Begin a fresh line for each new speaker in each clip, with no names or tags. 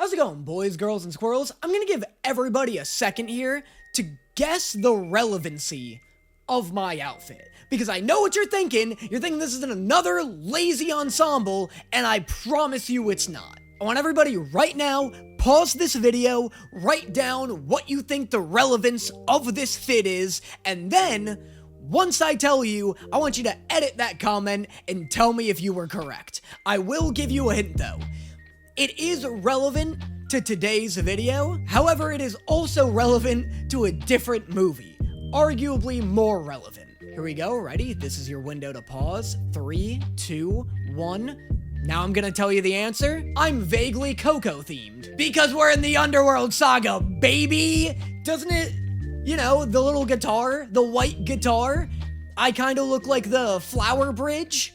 How's it going, boys, girls, and squirrels? I'm gonna give everybody a second here to guess the relevancy of my outfit. Because I know what you're thinking. You're thinking this is another lazy ensemble, and I promise you it's not. I want everybody right now, pause this video, write down what you think the relevance of this fit is, and then, once I tell you, I want you to edit that comment and tell me if you were correct. I will give you a hint though. It is relevant to today's video, however, it is also relevant to a different movie, arguably more relevant. Here we go, ready? This is your window to pause. 3, 2, 1. Now I'm gonna tell you the answer. I'm vaguely Coco themed. Because we're in the Underworld Saga, baby! Doesn't it, you know, the little guitar, the white guitar? I kinda look like the flower bridge.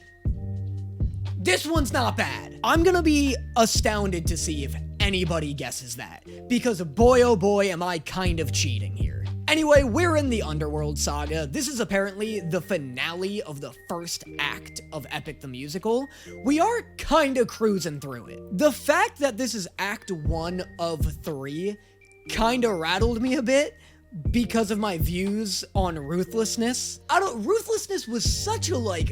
This one's not bad. I'm gonna be astounded to see if anybody guesses that, because boy oh boy am I kind of cheating here. Anyway, we're in the Underworld Saga. This is apparently the finale of the first act of Epic the Musical. We are kinda cruising through it. The fact that this is act 1 of 3 kinda rattled me a bit because of my views on Ruthlessness. Ruthlessness was such a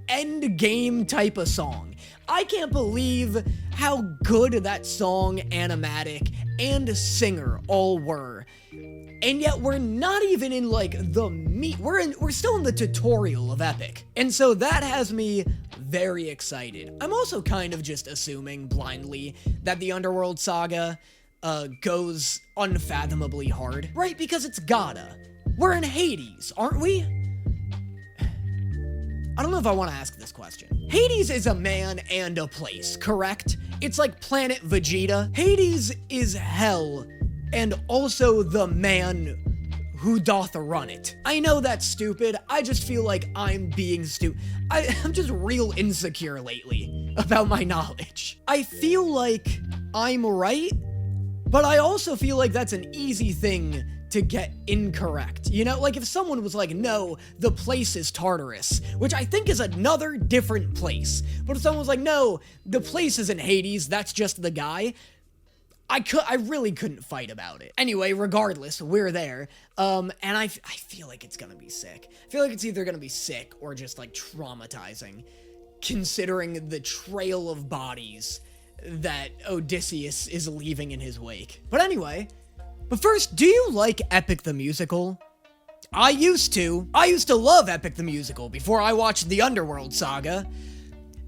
end game type of song. I can't believe how good that song, animatic, and singer all were. And yet we're not even in the meat. We're still in the tutorial of Epic. And so that has me very excited. I'm also kind of just assuming blindly that the Underworld Saga goes unfathomably hard, right? Because it's gotta. We're in Hades, aren't we? I don't know if I want to ask this question. Hades is a man and a place, correct? It's like Planet Vegeta. Hades is hell, and also the man who doth run it. I know that's stupid. I just feel like I'm being stupid. I'm just real insecure lately about my knowledge. I feel like I'm right, but I also feel like that's an easy thing to get incorrect. You know, if someone was like, no, the place is Tartarus, which I think is another different place. But if someone was like, no, the place isn't Hades, that's just the guy, I really couldn't fight about it. Anyway, regardless, we're there. And I feel like it's gonna be sick. I feel like it's either gonna be sick or just traumatizing, considering the trail of bodies that Odysseus is leaving in his wake. But anyway, but first, do you like Epic the Musical? I used to. I used to love Epic the Musical before I watched the Underworld Saga.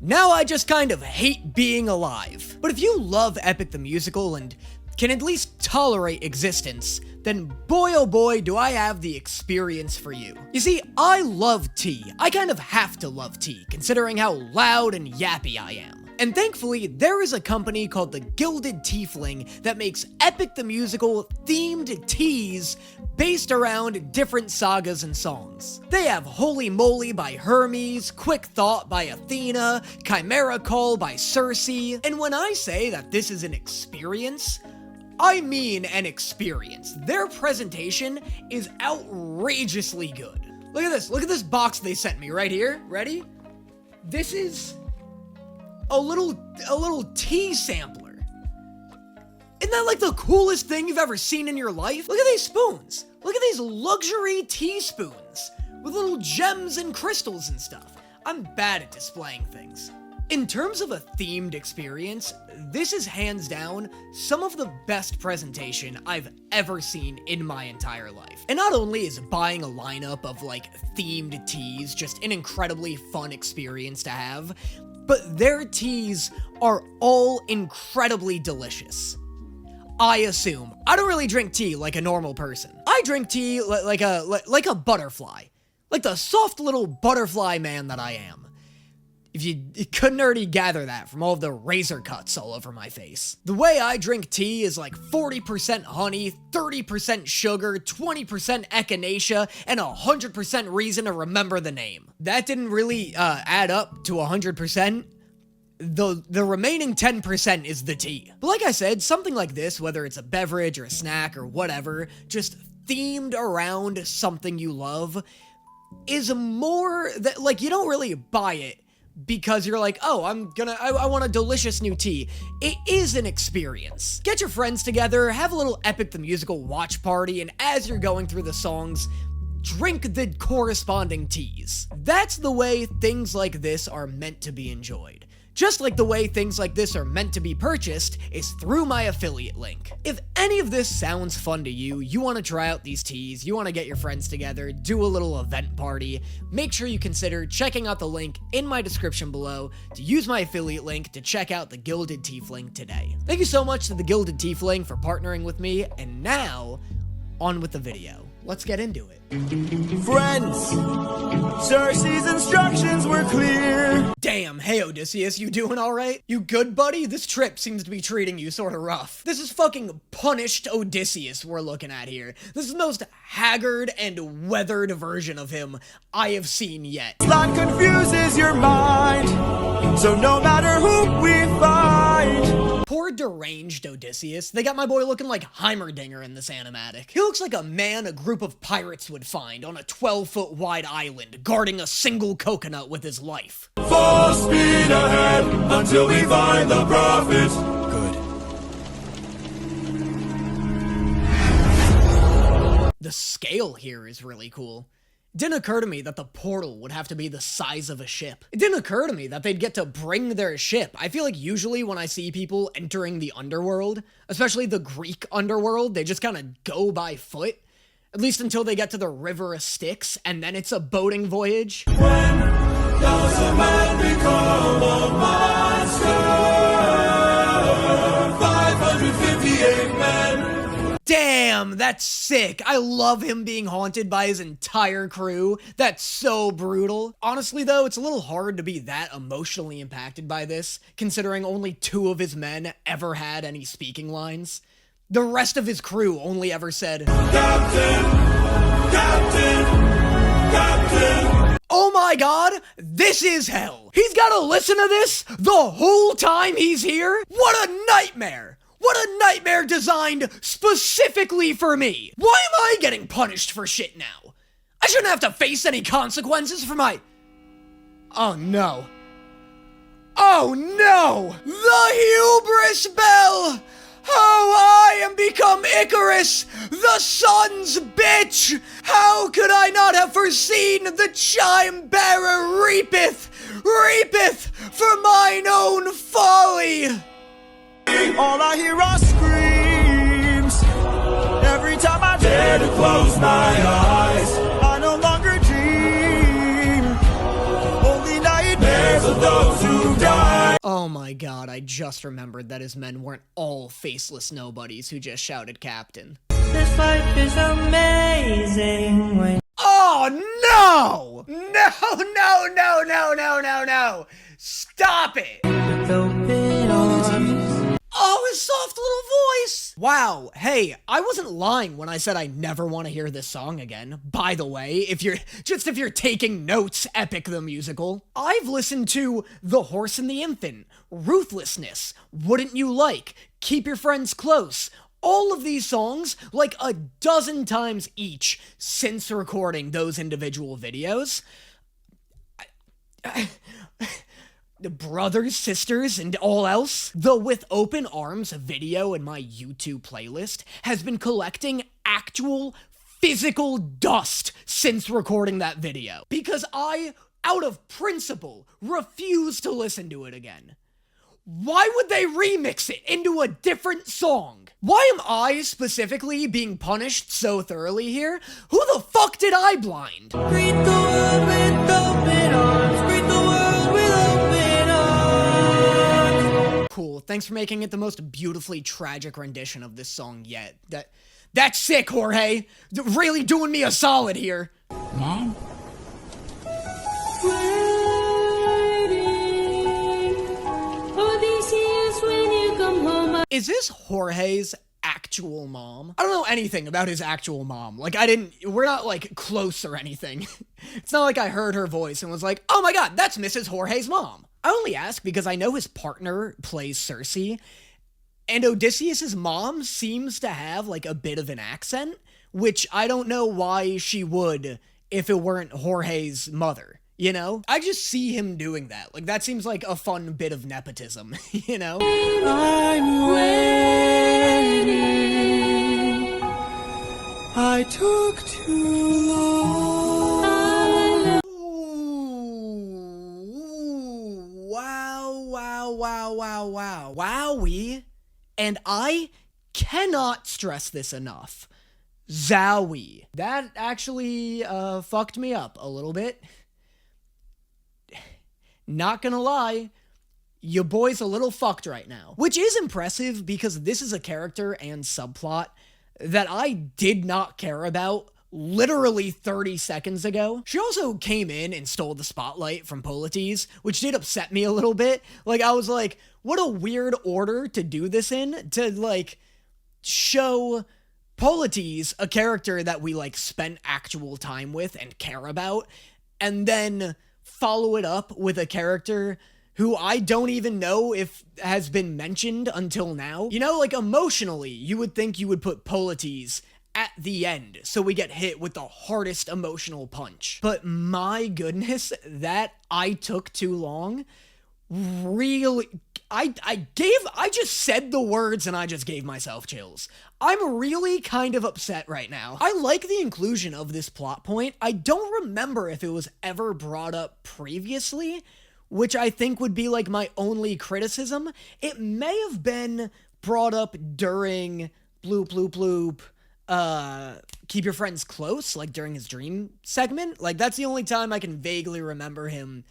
Now I just kind of hate being alive. But if you love Epic the Musical and can at least tolerate existence, then boy oh boy do I have the experience for you. You see, I love tea. I kind of have to love tea, considering how loud and yappy I am. And thankfully, there is a company called the Gilded Tiefling that makes Epic the Musical themed teas based around different sagas and songs. They have Holy Moly by Hermes, Quick Thought by Athena, Chimera Call by Circe, and when I say that this is an experience, I mean an experience. Their presentation is outrageously good. Look at this box they sent me right here. Ready? This is a little tea sampler. Isn't that the coolest thing you've ever seen in your life? Look at these spoons. Look at these luxury teaspoons with little gems and crystals and stuff. I'm bad at displaying things. In terms of a themed experience, this is hands down some of the best presentation I've ever seen in my entire life. And not only is buying a lineup of themed teas just an incredibly fun experience to have, but their teas are all incredibly delicious. I assume. I don't really drink tea like a normal person. I drink tea like a butterfly. Like the soft little butterfly man that I am. If you couldn't already gather that from all of the razor cuts all over my face. The way I drink tea is 40% honey, 30% sugar, 20% echinacea, and 100% reason to remember the name. That didn't really add up to 100%. The remaining 10% is the tea. But like I said, something like this, whether it's a beverage or a snack or whatever, just themed around something you love, is more that, you don't really buy it, because you're like, oh, I want a delicious new tea. It is an experience. Get your friends together, have a little Epic the Musical watch party, and as you're going through the songs, drink the corresponding teas. That's the way things like this are meant to be enjoyed. Just like the way things like this are meant to be purchased is through my affiliate link. If any of this sounds fun to you, you want to try out these teas, you want to get your friends together, do a little event party, make sure you consider checking out the link in my description below to use my affiliate link to check out the Gilded Tiefling today. Thank you so much to the Gilded Tiefling for partnering with me, and now, on with the video. Let's get into it.
Friends, Cersei's instructions were clear.
Damn, hey Odysseus, you doing alright? You good, buddy? This trip seems to be treating you sorta rough. This is fucking punished Odysseus we're looking at here. This is the most haggard and weathered version of him I have seen yet.
Slot confuses your mind, so no matter who we find.
Poor deranged Odysseus. They got my boy looking like Heimerdinger in this animatic. He looks like a man a group of pirates would find on a 12-foot wide island, guarding a single coconut with his life.
Full speed ahead until we find the prophet. Good.
The scale here is really cool. It didn't occur to me that the portal would have to be the size of a ship. It didn't occur to me that they'd get to bring their ship. I feel like usually when I see people entering the Underworld, especially the Greek Underworld, they just kind of go by foot. At least until they get to the River of Styx, and then it's a boating voyage.
When does a man become a monster? 558 men.
Damn, that's sick. I love him being haunted by his entire crew. That's so brutal. Honestly, though, it's a little hard to be that emotionally impacted by this, considering only 2 of his men ever had any speaking lines. The rest of his crew only ever said,
Captain! Captain! Captain!
oh my god, this is hell. He's gotta listen to this the whole time he's here? What a nightmare! What a nightmare designed specifically for me! Why am I getting punished for shit now? I shouldn't have to face any consequences for my... Oh no. Oh no! The hubris bell! Oh, I am become Icarus, the sun's bitch! How could I not have foreseen the chime bearer reapeth for mine own folly?
All I hear are screams. Every time I dare to close my eyes, I no longer dream. Only nightmares of those who die.
Oh my god, I just remembered that his men weren't all faceless nobodies who just shouted captain.
This life is amazing when...
Oh no! No! Stop it!
with open arms.
Oh, his soft little voice! Wow, hey, I wasn't lying when I said I never want to hear this song again. By the way, if you're taking notes, Epic the Musical. I've listened to The Horse and the Infant, Ruthlessness, Wouldn't You Like, Keep Your Friends Close, all of these songs like a dozen times each since recording those individual videos. The brothers, sisters, and all else. The With Open Arms video in my YouTube playlist has been collecting actual physical dust since recording that video. Because I, out of principle, refuse to listen to it again. Why would they remix it into a different song? Why am I specifically being punished so thoroughly here? Who the fuck did I blind?
Greet the world with open arms. Greet the world with open arms.
Cool, thanks for making it the most beautifully tragic rendition of this song yet. That's sick, Jorge. Really doing me a solid here.
Mom?
Is this Jorge's actual mom? I don't know anything about his actual mom. Like, we're not, like, close or anything. It's not like I heard her voice and was like, oh my god, that's Mrs. Jorge's mom. I only ask because I know his partner plays Cersei, and Odysseus's mom seems to have, like, a bit of an accent, which I don't know why she would if it weren't Jorge's mother. you know? I just see him doing that. Like, that seems like a fun bit of nepotism, you know?
I'm waiting. I took too long.
Ooh, wow, wow, wow, wow, wow. Wowie. And I cannot stress this enough. Zowie. That actually fucked me up a little bit. Not gonna lie, your boy's a little fucked right now. Which is impressive because this is a character and subplot that I did not care about literally 30 seconds ago. She also came in and stole the spotlight from Polites, which did upset me a little bit. Like, I was like, what a weird order to do this in, to, like, show Polites, a character that we, like, spent actual time with and care about, and then follow it up with a character who I don't even know if has been mentioned until now. You know, like, emotionally, you would think you would put Polites at the end, so we get hit with the hardest emotional punch. But my goodness, that I took too long really... I just said the words and I just gave myself chills. I'm really kind of upset right now. I like the inclusion of this plot point. I don't remember if it was ever brought up previously, which I think would be like my only criticism. It may have been brought up during bloop bloop bloop, keep your friends close, like during his dream segment. Like, that's the only time I can vaguely remember him,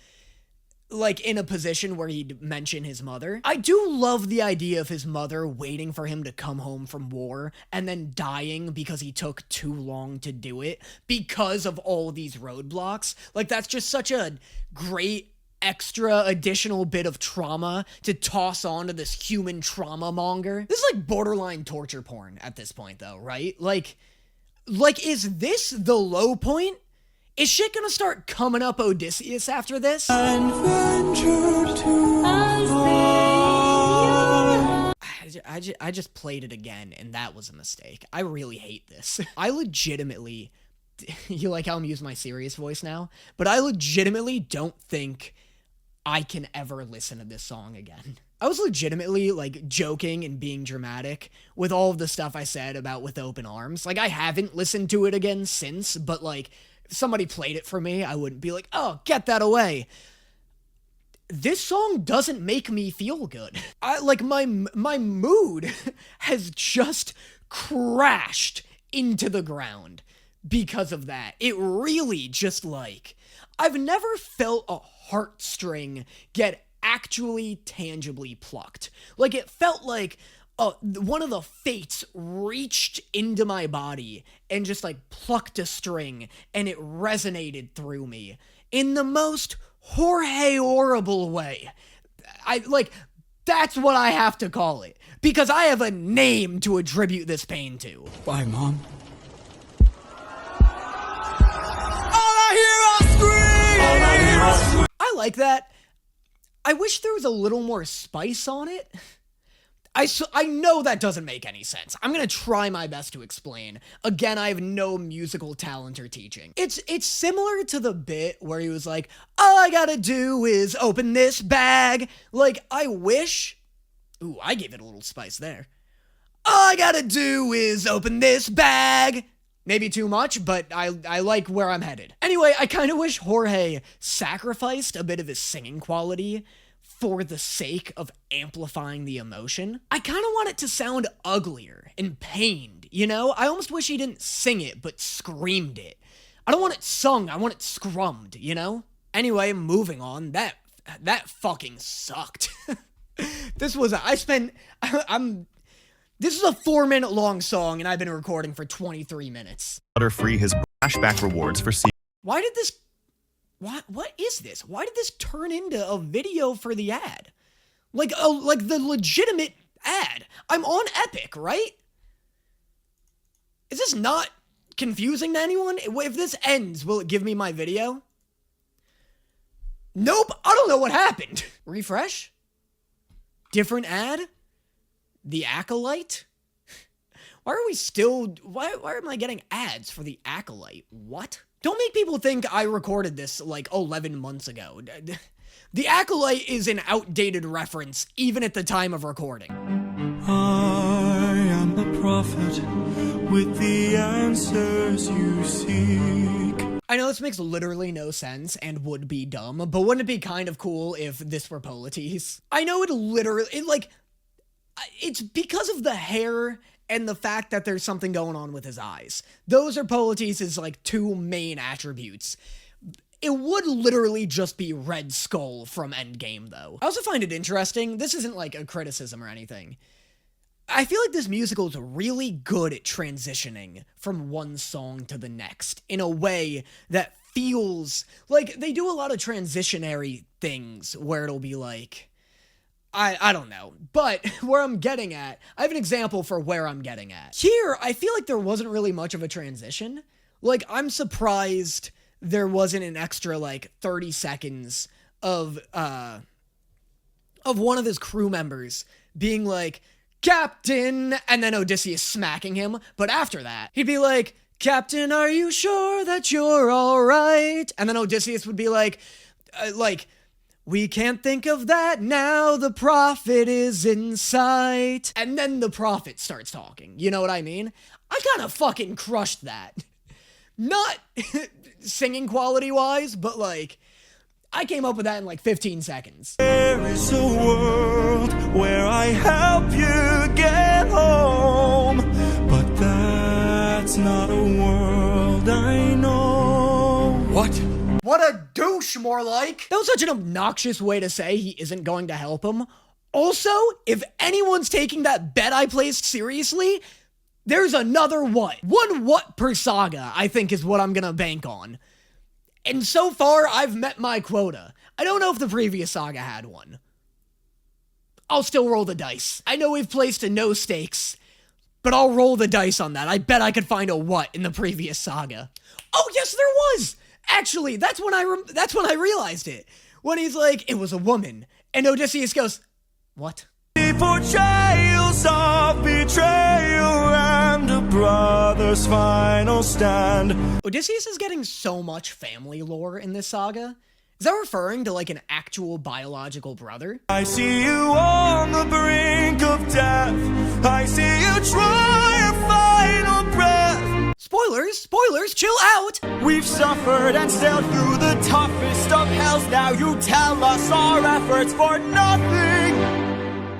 like, in a position where he'd mention his mother. I do love the idea of his mother waiting for him to come home from war and then dying because he took too long to do it because of all these roadblocks. Like, that's just such a great extra additional bit of trauma to toss onto this human trauma monger. This is like borderline torture porn at this point, though, right? Like, is this the low point? Is shit gonna start coming up Odysseus after this?
And ventured to
I just played it again, and that was a mistake. I really hate this. I legitimately... You like how I'm using my serious voice now? But I legitimately don't think I can ever listen to this song again. I was legitimately, like, joking and being dramatic with all of the stuff I said about With Open Arms. Like, I haven't listened to it again since, but, like, if somebody played it for me, I wouldn't be like, oh, get that away. This song doesn't make me feel good. My mood has just crashed into the ground because of that. It really just, like, I've never felt a heartstring get actually tangibly plucked. Like, it felt like one of the fates reached into my body and just, like, plucked a string, and it resonated through me in the most Jorge horrible way. That's what I have to call it, because I have a name to attribute this pain to.
Bye, Mom. All I hear are screams.
I like that. I wish there was a little more spice on it. I know that doesn't make any sense. I'm gonna try my best to explain. Again, I have no musical talent or teaching. It's similar to the bit where he was like, all I gotta do is open this bag. Like, I wish... Ooh, I gave it a little spice there. All I gotta do is open this bag. Maybe too much, but I like where I'm headed. Anyway, I kind of wish Jorge sacrificed a bit of his singing quality for the sake of amplifying the emotion. I kind of want it to sound uglier and pained, you know? I almost wish he didn't sing it, but screamed it. I don't want it sung, I want it scrummed, you know? Anyway, moving on, that fucking sucked. This is a 4-minute long song, and I've been recording for 23 minutes.
Free his flashback rewards for
Why did this... What is this? Why did this turn into a video for the ad? Like the legitimate ad. I'm on Epic, right? Is this not confusing to anyone? If this ends, will it give me my video? Nope, I don't know what happened. Refresh? Different ad? The Acolyte? Why are we still... Why am I getting ads for the Acolyte? What? Don't make people think I recorded this like 11 months ago. The Acolyte is an outdated reference even at the time of recording.
I am the prophet with the answers you seek.
I know this makes literally no sense and would be dumb, but wouldn't it be kind of cool if this were Polites? I know it's because of the hair and the fact that there's something going on with his eyes. Those are Polites' like two main attributes. It would literally just be Red Skull from Endgame, though. I also find it interesting, this isn't like a criticism or anything. I feel like this musical is really good at transitioning from one song to the next in a way that feels like they do a lot of transitionary things where it'll be like, I don't know, but where I'm getting at, I have an example for where I'm getting at. Here, I feel like there wasn't really much of a transition. Like, I'm surprised there wasn't an extra, like, 30 seconds of one of his crew members being like, Captain, and then Odysseus smacking him, but after that, he'd be like, Captain, are you sure that you're alright? And then Odysseus would be like, we can't think of that now, the prophet is in sight. And then the prophet starts talking, you know what I mean? I kind of fucking crushed that. Not singing quality-wise, but like, I came up with that in like 15 seconds.
There is a world where I help you get home, but that's not a world I know.
What? What a douche, more like. That was such an obnoxious way to say he isn't going to help him. Also, if anyone's taking that bet I placed seriously, there's another what. One what per saga, I think, is what I'm gonna bank on. And so far, I've met my quota. I don't know if the previous saga had one. I'll still roll the dice. I know we've placed a no stakes, but I'll roll the dice on that. I bet I could find a what in the previous saga. Oh, yes, there was! Actually, that's when I realized it. When he's like, it was a woman. And Odysseus goes, what?
Portrayals of betrayal and a brother's final stand.
Odysseus is getting so much family lore in this saga. Is that referring to like an actual biological brother?
I see you on the brink of death. I see you try your final breath.
Spoilers, chill out!
We've suffered and sailed through the toughest of hells. Now you tell us our efforts for nothing.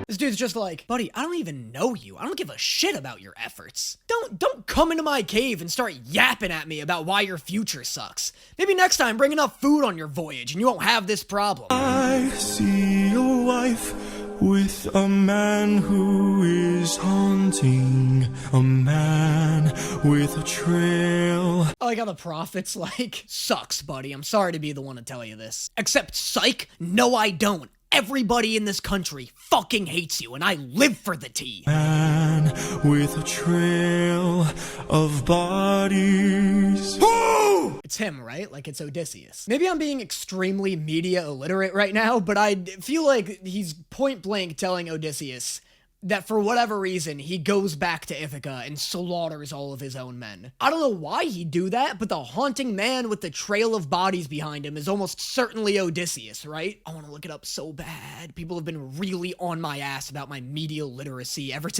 This dude's just like, buddy, I don't even know you. I don't give a shit about your efforts. Don't come into my cave and start yapping at me about why your future sucks. Maybe next time bring enough food on your voyage and you won't have this problem.
I see your wife with a man who is haunting, a man with a trail.
I like how the prophet's like, sucks, buddy. I'm sorry to be the one to tell you this. Except, psych, no I don't. Everybody in this country fucking hates you, and I live for the tea.
Man with a trail of bodies. Woo!
It's him, right? Like, it's Odysseus. Maybe I'm being extremely media illiterate right now, but I feel like he's point blank telling Odysseus that for whatever reason, he goes back to Ithaca and slaughters all of his own men. I don't know why he'd do that, but the haunting man with the trail of bodies behind him is almost certainly Odysseus, right? I want to look it up so bad. People have been really on my ass about my media literacy ever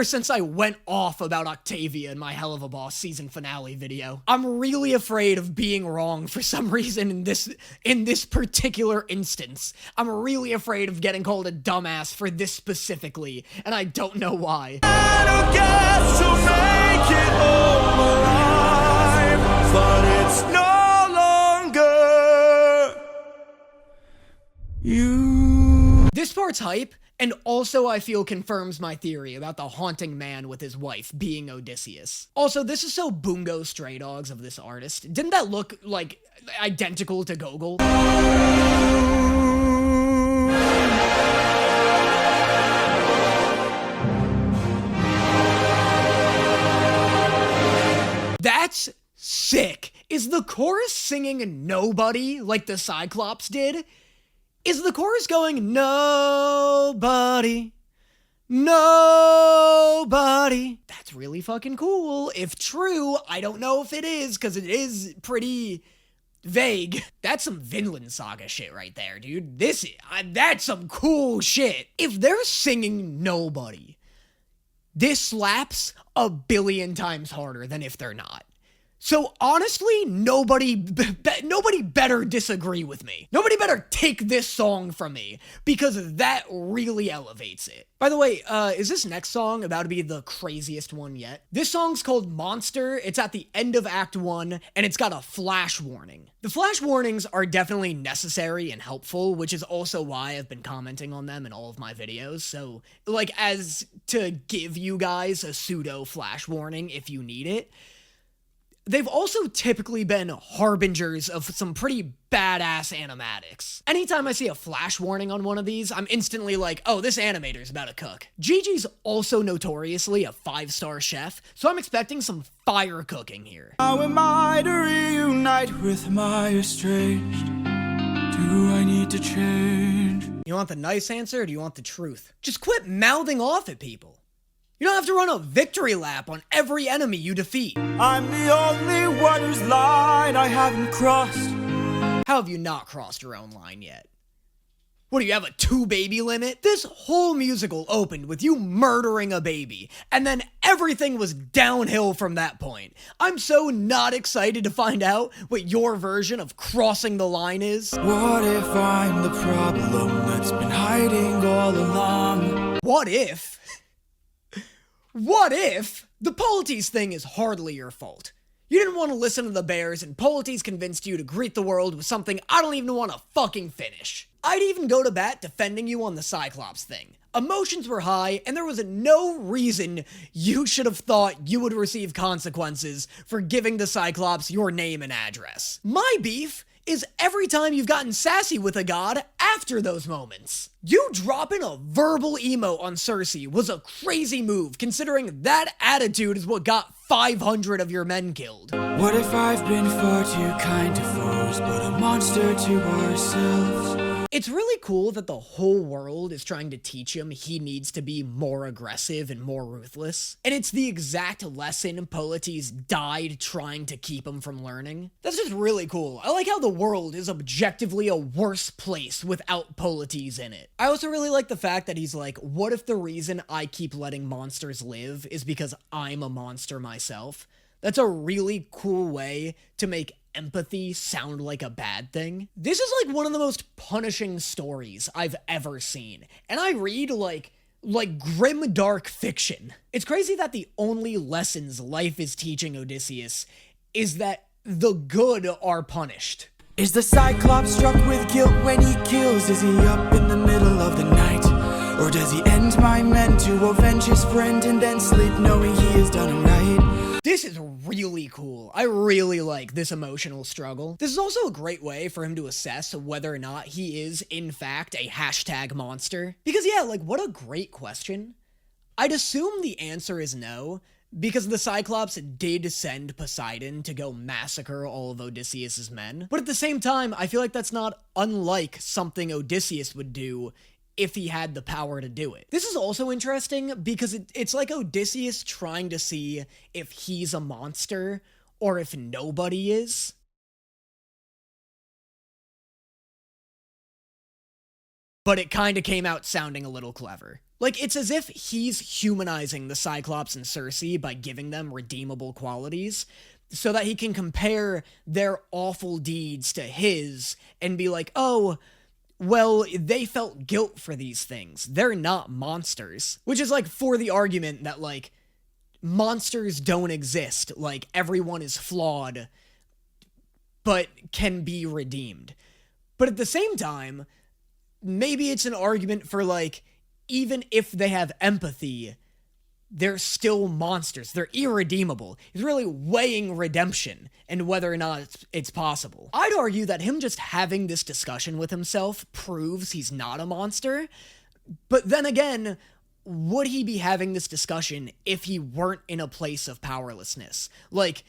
since I went off about Octavia in my Hell of a Boss season finale video. I'm really afraid of being wrong for some reason in this particular instance. I'm really afraid of getting called a dumbass for this specifically, and I don't know why.
I guess to make it all alive, but it's no longer you.
This part's hype, and also I feel confirms my theory about the haunting man with his wife being Odysseus. Also, this is so Bungo Stray Dogs of this artist. Didn't that look, like, identical to Gogol? That's sick. Is the chorus singing Nobody like the Cyclops did? Is the chorus going, nobody, Nobody. That's really fucking cool. If true, I don't know if it is, because it is pretty vague. That's some Vinland Saga shit right there, dude. That's some cool shit. If they're singing Nobody, this slaps a billion times harder than if they're not. So honestly, nobody better disagree with me. Nobody better take this song from me, because that really elevates it. By the way, is this next song about to be the craziest one yet? This song's called Monster. It's at the end of Act 1, and it's got a flash warning. The flash warnings are definitely necessary and helpful, which is also why I've been commenting on them in all of my videos. So, like, as to give you guys a pseudo flash warning if you need it. They've also typically been harbingers of some pretty badass animatics. Anytime I see a flash warning on one of these, I'm instantly like, oh, this animator's about to cook. Gigi's also notoriously a 5-star chef, so I'm expecting some fire cooking here.
How am I to reunite with my estranged? Do I need to change?
You want the nice answer, or do you want the truth? Just quit mouthing off at people. You don't have to run a victory lap on every enemy you defeat.
I'm the only one whose line I haven't crossed.
How have you not crossed your own line yet? What, do you have a 2-baby limit? This whole musical opened with you murdering a baby, and then everything was downhill from that point. I'm so not excited to find out what your version of crossing the line is.
What if I'm the problem that's been hiding all along?
What if? What if the Polites thing is hardly your fault? You didn't want to listen to the Bears, and Polites convinced you to greet the world with something I don't even want to fucking finish. I'd even go to bat defending you on the Cyclops thing. Emotions were high, and there was no reason you should have thought you would receive consequences for giving the Cyclops your name and address. My beef is every time you've gotten sassy with a god after those moments. You dropping a verbal emo on Cersei was a crazy move, considering that attitude is what got 500 of your men killed.
What if I've been far too kind to foes, but a monster to ourselves?
It's really cool that the whole world is trying to teach him he needs to be more aggressive and more ruthless. And it's the exact lesson Polites died trying to keep him from learning. That's just really cool. I like how the world is objectively a worse place without Polites in it. I also really like the fact that he's like, what if the reason I keep letting monsters live is because I'm a monster myself? That's a really cool way to make empathy sound like a bad thing. This is like one of the most punishing stories I've ever seen. And I read like grim dark fiction. It's crazy that the only lessons life is teaching Odysseus is that the good are punished.
Is the Cyclops struck with guilt when he kills? Is he up in the middle of the night? Or does he end my men to avenge his friend and then sleep knowing he has done him right?
This is really cool. I really like this emotional struggle. This is also a great way for him to assess whether or not he is, in fact, a hashtag monster. Because yeah, like, what a great question. I'd assume the answer is no, because the Cyclops did send Poseidon to go massacre all of Odysseus's men. But at the same time, I feel like that's not unlike something Odysseus would do if he had the power to do it. This is also interesting because it's like Odysseus trying to see if he's a monster or if nobody is. But it kind of came out sounding a little clever. Like, it's as if he's humanizing the Cyclops and Cersei by giving them redeemable qualities so that he can compare their awful deeds to his and be like, oh, well, they felt guilt for these things. They're not monsters. Which is like for the argument that, like, monsters don't exist. Like, everyone is flawed, but can be redeemed. But at the same time, maybe it's an argument for, like, even if they have empathy, they're still monsters. They're irredeemable. He's really weighing redemption and whether or not it's possible. I'd argue that him just having this discussion with himself proves he's not a monster. But then again, would he be having this discussion if he weren't in a place of powerlessness? Like,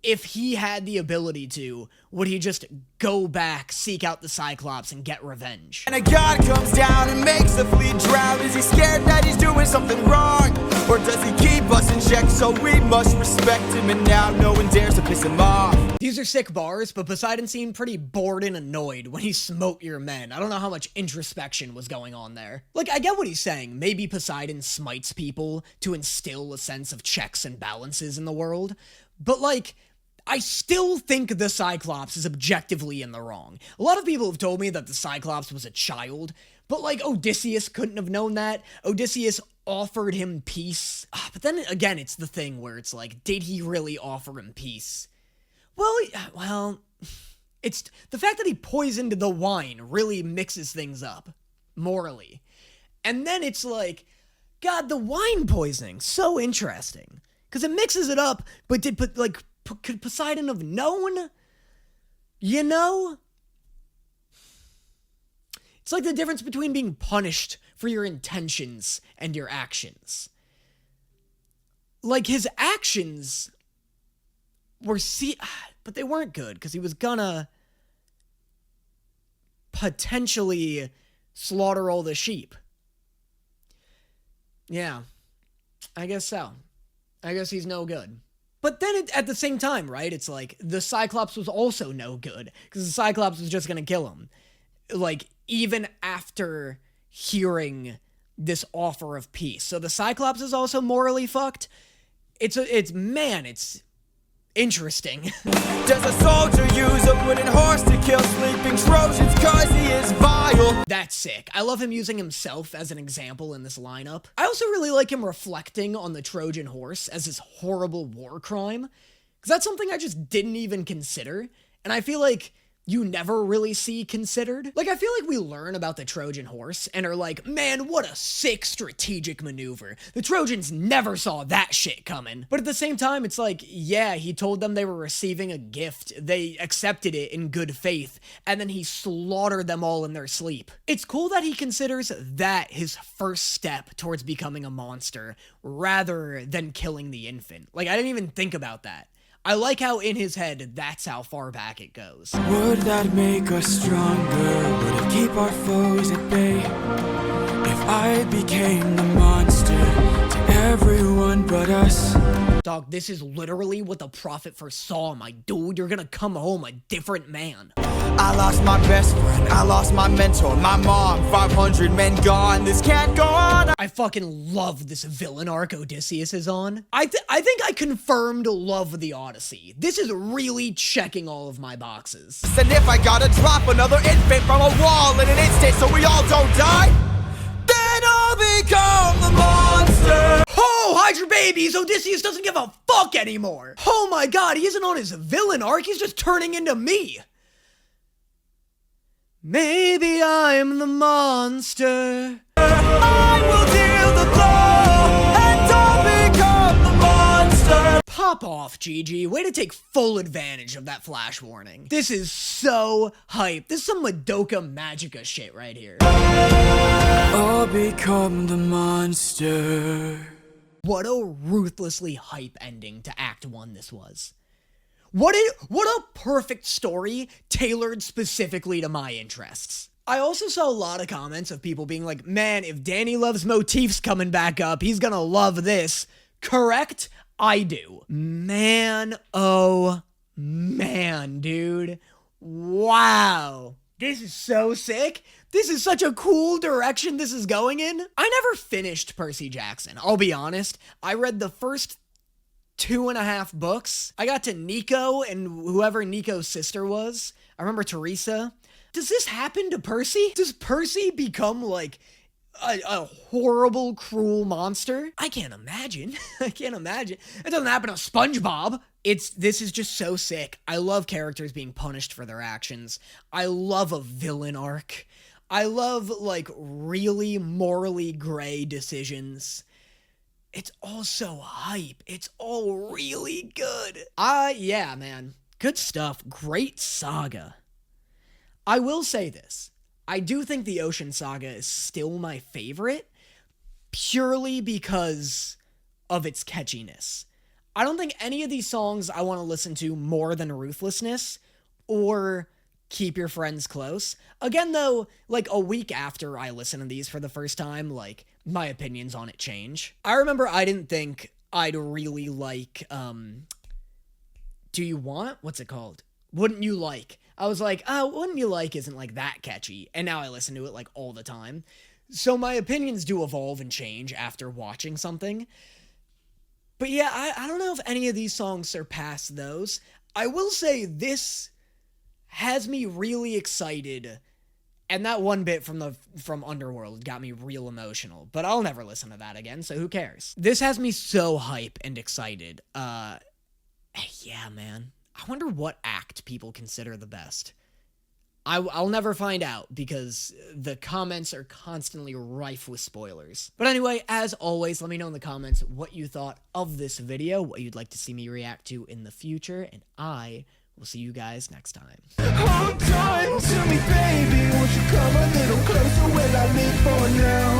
if he had the ability to, would he just go back, seek out the Cyclops, and get revenge?
And a god comes down and makes the fleet drown. Is he scared that he's doing something wrong? Or does he keep us in check so we must respect him, and now no one dares to piss him off?
These are sick bars, but Poseidon seemed pretty bored and annoyed when he smote your men. I don't know how much introspection was going on there. Like, I get what he's saying. Maybe Poseidon smites people to instill a sense of checks and balances in the world. But, like, I still think the Cyclops is objectively in the wrong. A lot of people have told me that the Cyclops was a child, but, like, Odysseus couldn't have known that. Odysseus offered him peace. But then, again, it's the thing where it's like, did he really offer him peace? Well, it's the fact that he poisoned the wine really mixes things up, morally. And then it's like, God, the wine poisoning, so interesting. Because it mixes it up, but could Poseidon have known? You know? It's like the difference between being punished for your intentions and your actions. Like, his actions were but they weren't good, because he was gonna potentially slaughter all the sheep. Yeah, I guess so. I guess he's no good. But then at the same time, right, it's like, the Cyclops was also no good, because the Cyclops was just gonna kill him. Like, even after hearing this offer of peace. So the Cyclops is also morally fucked. It's interesting.
Does a soldier use a wooden horse to kill sleeping Trojans cause he is vile?
That's sick. I love him using himself as an example in this lineup. I also really like him reflecting on the Trojan horse as his horrible war crime, because that's something I just didn't even consider, and I feel like you never really see considered. Like, I feel like we learn about the Trojan horse and are like, man, what a sick strategic maneuver. The Trojans never saw that shit coming. But at the same time, it's like, yeah, he told them they were receiving a gift. They accepted it in good faith, and then he slaughtered them all in their sleep. It's cool that he considers that his first step towards becoming a monster, rather than killing the infant. Like, I didn't even think about that. I like how in his head, that's how far back it goes.
Would that make us stronger? Would it keep our foes at bay? If I became the monster to everyone but us.
Dog, this is literally what the prophet foresaw, my dude. You're gonna come home a different man.
I lost my best friend, I lost my mentor, my mom, 500 men gone, this can't go on.
I fucking love this villain arc Odysseus is on. I think I confirmed love the Odyssey. This is really checking all of my boxes.
And if I gotta drop another infant from a wall in an instant so we all don't die, then I'll become the monster.
Oh, hide your babies! Odysseus doesn't give a fuck anymore! Oh my god, he isn't on his villain arc, he's just turning into me! Maybe I'm the monster.
I will deal the blow, and I'll become the monster.
Pop off, Gigi. Way to take full advantage of that flash warning. This is so hype. This is some Madoka Magica shit right here.
I'll become the monster.
What a ruthlessly hype ending to Act 1 this was. What a perfect story tailored specifically to my interests. I also saw a lot of comments of people being like, man, if Danny Love's motifs coming back up, he's gonna love this. Correct? I do. Man, oh man, dude. Wow. This is so sick. This is such a cool direction this is going in. I never finished Percy Jackson, I'll be honest. I read the first 2.5 books. I got to Nico and whoever Nico's sister was. I remember Teresa. Does this happen to Percy? Does Percy become like a horrible, cruel monster? I can't imagine. I can't imagine. It doesn't happen to SpongeBob. This is just so sick. I love characters being punished for their actions. I love a villain arc. I love, like, really morally gray decisions. It's all so hype. It's all really good. Yeah, man. Good stuff. Great saga. I will say this. I do think the Ocean Saga is still my favorite, purely because of its catchiness. I don't think any of these songs I want to listen to more than Ruthlessness or Keep Your Friends Close. Again, though, like a week after I listen to these for the first time, like my opinions on it change. I remember I didn't think I'd really like, Do You Want? What's it called? Wouldn't You Like? I was like, oh, Wouldn't You Like isn't like that catchy. And now I listen to it like all the time. So my opinions do evolve and change after watching something. But yeah, I don't know if any of these songs surpass those. I will say this has me really excited. And that one bit from Underworld got me real emotional. But I'll never listen to that again, so who cares? This has me so hype and excited. Yeah, man. I wonder what act people consider the best. I'll never find out because the comments are constantly rife with spoilers. But anyway, as always, let me know in the comments what you thought of this video, what you'd like to see me react to in the future, and I will see you guys next time.
Hold on to me, baby. Won't you come a little closer where I live for now?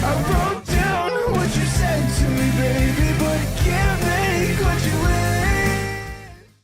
I wrote down what you said to me, baby, but it can't